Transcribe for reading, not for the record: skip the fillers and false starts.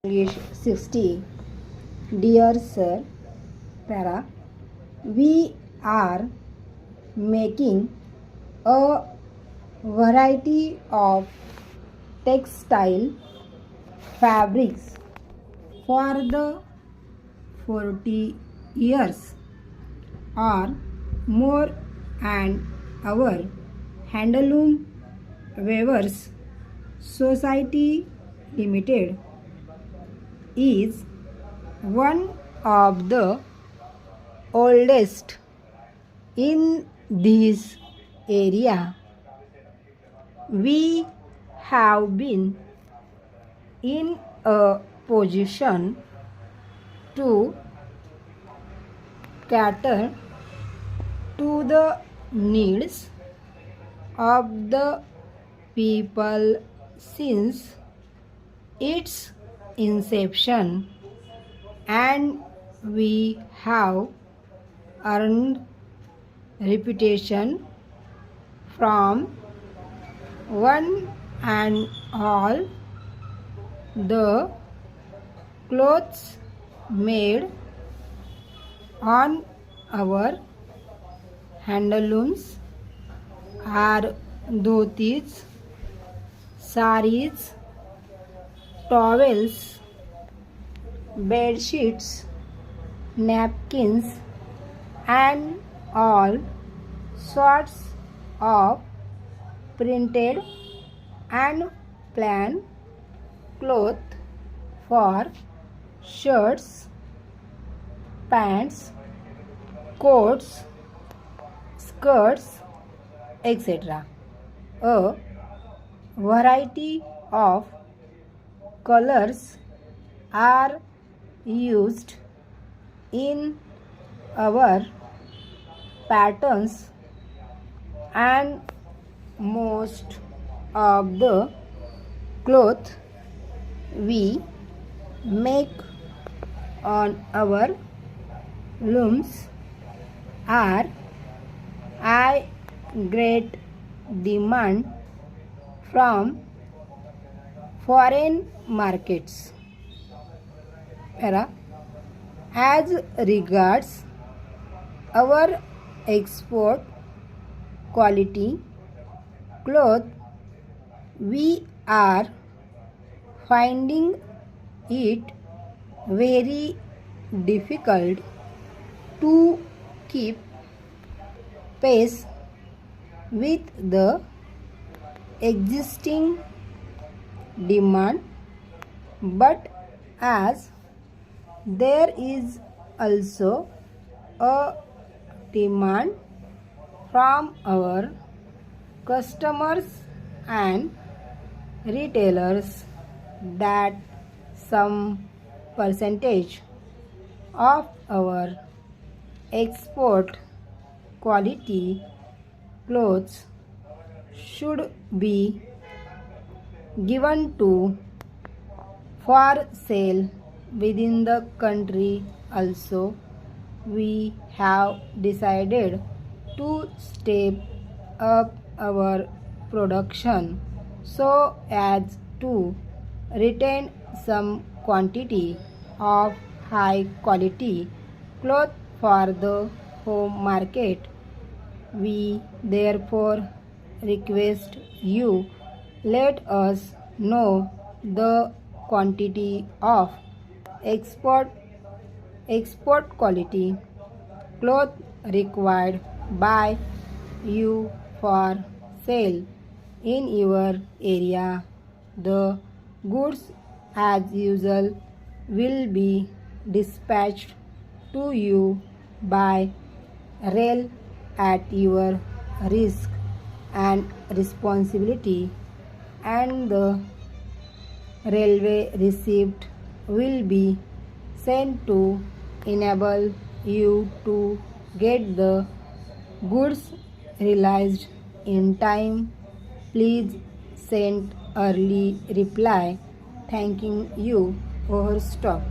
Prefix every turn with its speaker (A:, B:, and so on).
A: English 60. Dear Sir, Para, we are making a variety of textile fabrics for the 40 years or more, and our Handloom Weavers Society Limited is one of the oldest in this area. We have been in a position to cater to the needs of the people since its inception, and we have earned reputation from one and all. The clothes made on our handlooms are dhotis, saris, towels, bed sheets, napkins, and all sorts of printed and plain cloth for shirts, pants, coats, skirts, etc. A variety of colors are used in our patterns, and most of the cloth we make on our looms are high great demand from foreign markets. As regards our export quality cloth, we are finding it very difficult to keep pace with the existing demand, but as there is also a demand from our customers and retailers that some percentage of our export quality clothes should be given to for sale within the country. Also, we have decided to step up our production so as to retain some quantity of high quality cloth for the home market. We therefore request you let us know the quantity of export quality cloth required by you for sale in your area. The goods as usual will be dispatched to you by rail at your risk and responsibility, and the railway receipt will be sent to enable you to get the goods realized in time. Please send early reply. Thanking you. Overstop.